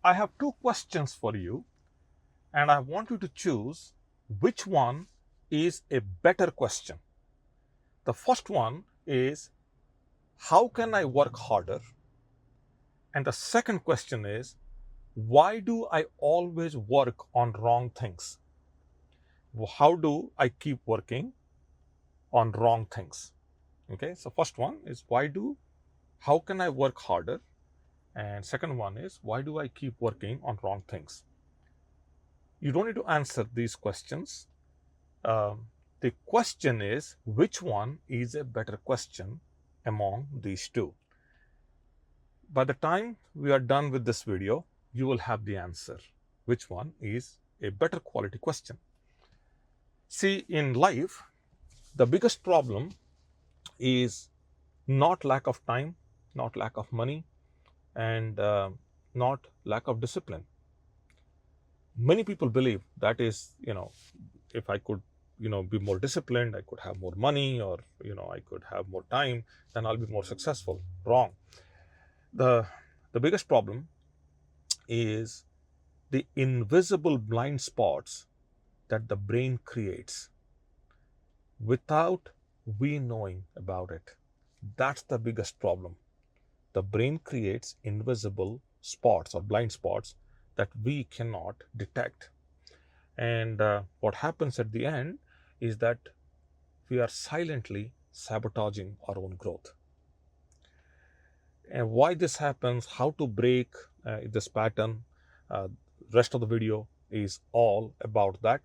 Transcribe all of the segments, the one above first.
I have two questions for you, and I want you to choose which one is a better question. The first one is, how can I work harder? And the second question is, why do I always work on wrong things? How do I keep working on wrong things? Okay, so first one is how can I work harder? And second one is, why do I keep working on wrong things? You don't need to answer these questions. The question is, which one is a better question among these two? By the time we are done with this video, you will have the answer. Which one is a better quality question? See, in life, the biggest problem is not lack of time, not lack of money, and not lack of discipline. Many people believe that is, if I could, be more disciplined, I could have more money, or, I could have more time, then I'll be more successful. Wrong. The biggest problem is the invisible blind spots that the brain creates without we knowing about it. That's the biggest problem. The brain creates invisible spots or blind spots that we cannot detect. And what happens at the end is that we are silently sabotaging our own growth. And why this happens, how to break this pattern, rest of the video is all about that.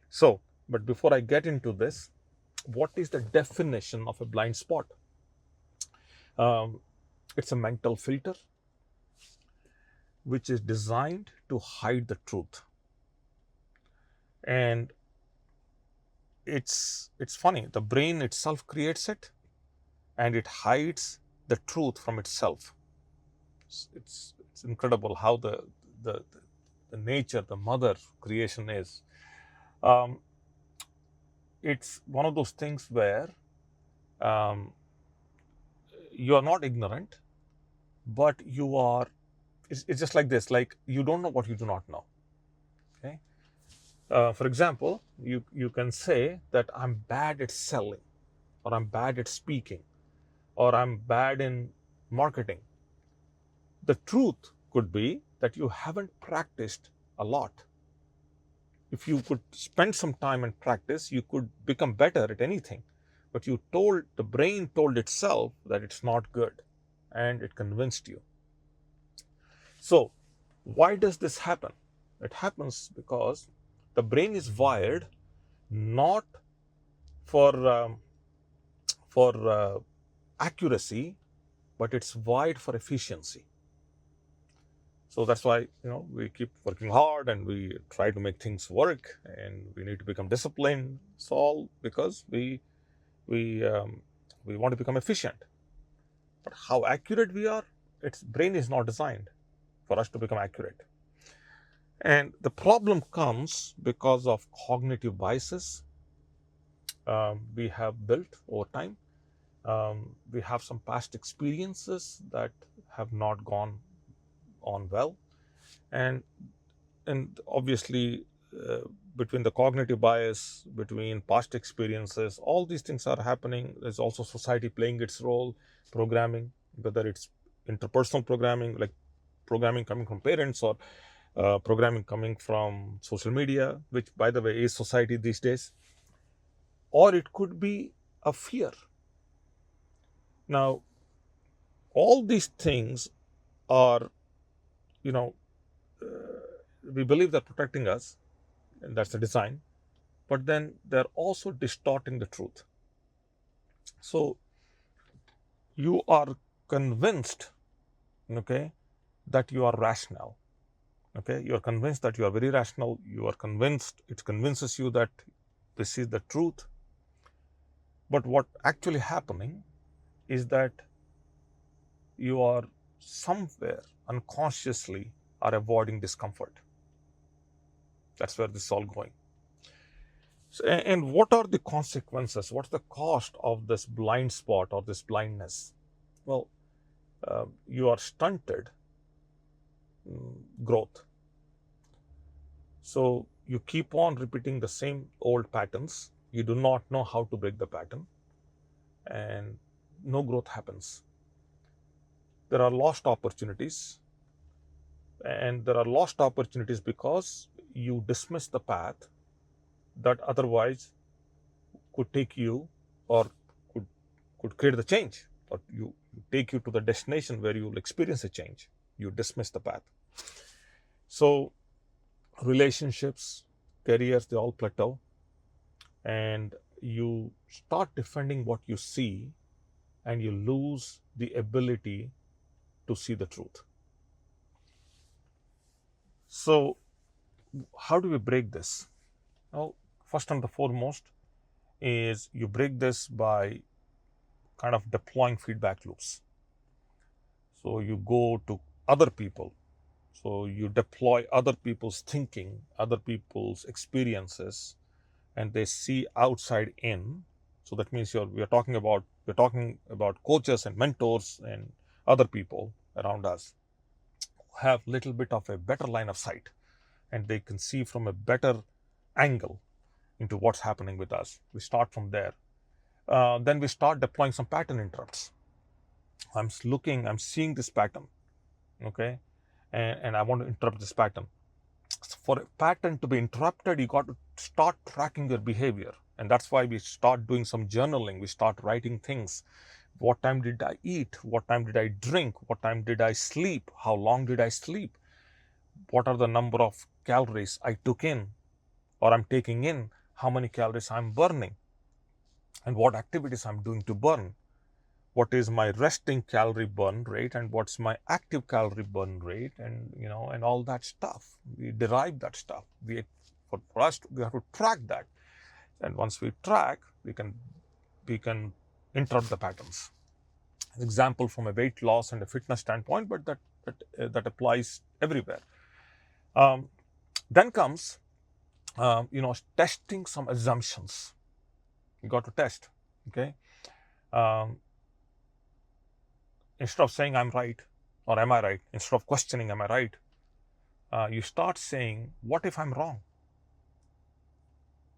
So, but before I get into this, what is the definition of a blind spot? It's a mental filter which is designed to hide the truth. And it's funny, the brain itself creates it and it hides the truth from itself. It's incredible how the nature, the mother creation is. It's one of those things where you are not ignorant, but you are, it's just like this, like you don't know what you do not know. Okay. For example, you can say that I'm bad at selling, or I'm bad at speaking, or I'm bad in marketing. The truth could be that you haven't practiced a lot. If you could spend some time and practice, you could become better at anything. But the brain told itself that it's not good, and it convinced you. So why does this happen? It happens because the brain is wired not for accuracy, but it's wired for efficiency. So that's why we keep working hard and we try to make things work, and we need to become disciplined. It's all because we want to become efficient. But how accurate we are, its brain is not designed for us to become accurate. And the problem comes because of cognitive biases we have built over time. We have some past experiences that have not gone on well, and obviously between the cognitive bias, between past experiences, all these things are happening. There's also society playing its role, programming, whether it's interpersonal programming, like programming coming from parents, or programming coming from social media, which by the way is society these days, or it could be a fear. Now, all these things are, we believe they're protecting us, and that's the design, but then they're also distorting the truth. So you are convinced, okay, that you are rational. Okay, you are convinced that you are very rational. You are convinced, it convinces you that this is the truth. But what actually happening is that you are somewhere unconsciously are avoiding discomfort. That's where this is all going. So, and what are the consequences? What's the cost of this blind spot or this blindness? Well, you are stunted growth. So you keep on repeating the same old patterns. You do not know how to break the pattern, and no growth happens. There are lost opportunities, and there are lost opportunities because you dismiss the path that otherwise could take you, or could create the change, or you take you to the destination where you will experience a change. You dismiss the path. So relationships, careers, they all plateau, and you start defending what you see, and you lose the ability to see the truth. So how do we break this? Well, first and the foremost is you break this by kind of deploying feedback loops. So you go to other people. So you deploy other people's thinking, other people's experiences, and they see outside in. So that means we're talking about coaches and mentors and other people around us who have little bit of a better line of sight, and they can see from a better angle into what's happening with us. We start from there. Then we start deploying some pattern interrupts. I'm seeing this pattern, okay, and I want to interrupt this pattern. For a pattern to be interrupted, you got to start tracking your behavior, and that's why we start doing some journaling. We start writing things. What time did I eat? What time did I drink? What time did I sleep? How long did I sleep? What are the number of calories I took in, or I'm taking in? How many calories I'm burning, and what activities I'm doing to burn. What is my resting calorie burn rate, and what's my active calorie burn rate, and and all that stuff. We derive that stuff. For us, we have to track that, and once we track, we can interrupt the patterns. An example from a weight loss and a fitness standpoint, but that applies everywhere. Then comes testing some assumptions. You got to test, okay. Instead of saying I'm right or am I right, instead of questioning am I right, you start saying, what if I'm wrong?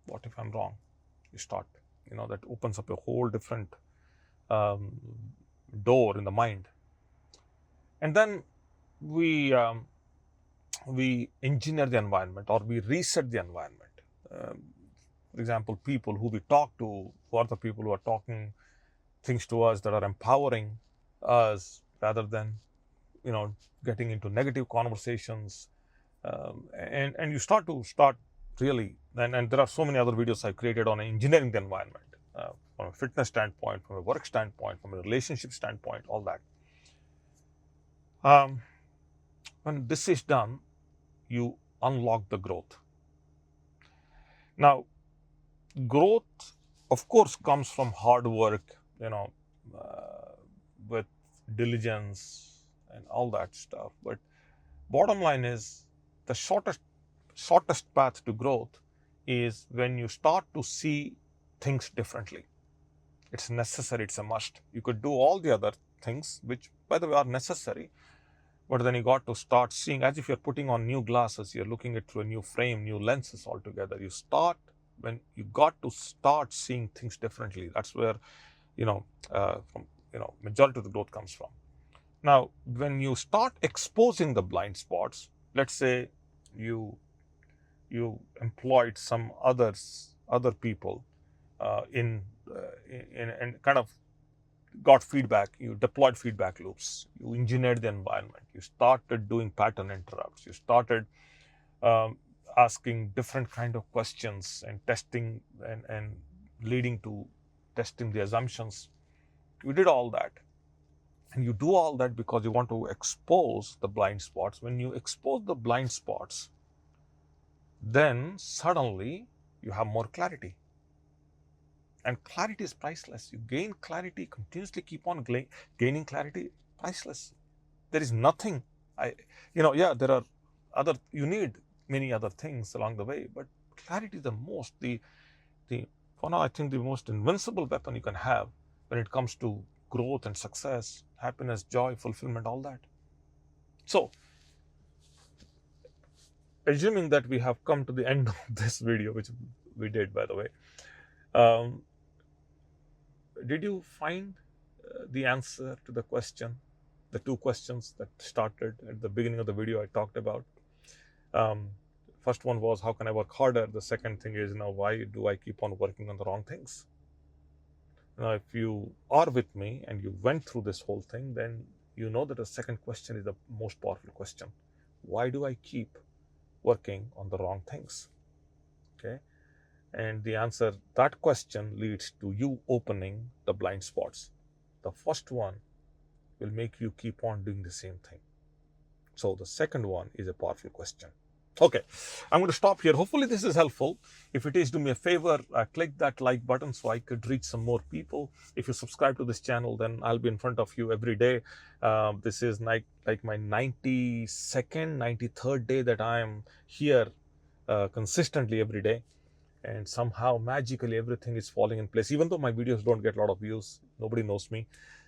What if I'm wrong? You start, that opens up a whole different door in the mind. And then we engineer the environment, or we reset the environment. For example, people who we talk to, who are the people who are talking things to us that are empowering us, rather than getting into negative conversations, and you start really, and there are so many other videos I've created on engineering the environment, from a fitness standpoint, from a work standpoint, from a relationship standpoint, all that. When this is done, you unlock the growth. Now, growth, of course, comes from hard work, with diligence and all that stuff. But bottom line is, the shortest path to growth is when you start to see things differently. It's necessary, it's a must. You could do all the other things, which by the way are necessary, but then you got to start seeing, as if you're putting on new glasses, you're looking at through a new frame, new lenses altogether. When you got to start seeing things differently. That's where majority of the growth comes from. Now, when you start exposing the blind spots, let's say you employed some other people and kind of got feedback. You deployed feedback loops. You engineered the environment. You started doing pattern interrupts. You started asking different kind of questions and testing and leading to testing the assumptions. You did all that. And you do all that because you want to expose the blind spots. When you expose the blind spots, then suddenly you have more clarity. And clarity is priceless. You gain clarity, continuously keep on gaining clarity, priceless. There is nothing, there are you need many other things along the way, but clarity is the most, for now, I think the most invincible weapon you can have when it comes to growth and success, happiness, joy, fulfillment, all that. So assuming that we have come to the end of this video, which we did, by the way, did you find the answer to the question, the two questions that started at the beginning of the video I talked about? First one was, how can I work harder? The second thing is, why do I keep on working on the wrong things? Now, if you are with me and you went through this whole thing, then you know that the second question is the most powerful question. Why do I keep working on the wrong things? Okay. And the answer, that question leads to you opening the blind spots. The first one will make you keep on doing the same thing. So the second one is a powerful question. Okay, I'm going to stop here. Hopefully this is helpful. If it is, do me a favor, click that like button so I could reach some more people. If you subscribe to this channel, then I'll be in front of you every day. This is like my 92nd, 93rd day that I am here consistently every day. And somehow magically everything is falling in place. Even though my videos don't get a lot of views, nobody knows me.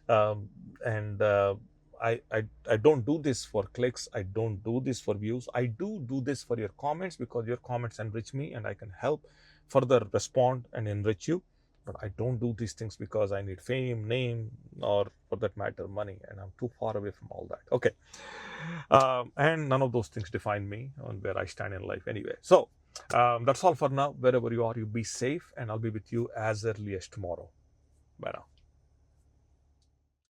I don't do this for clicks. I don't do this for views. I do this for your comments, because your comments enrich me and I can help further respond and enrich you. But I don't do these things because I need fame, name, or for that matter, money. And I'm too far away from all that. Okay. And none of those things define me on where I stand in life anyway. So that's all for now. Wherever you are, you be safe, and I'll be with you as early as tomorrow. Bye now.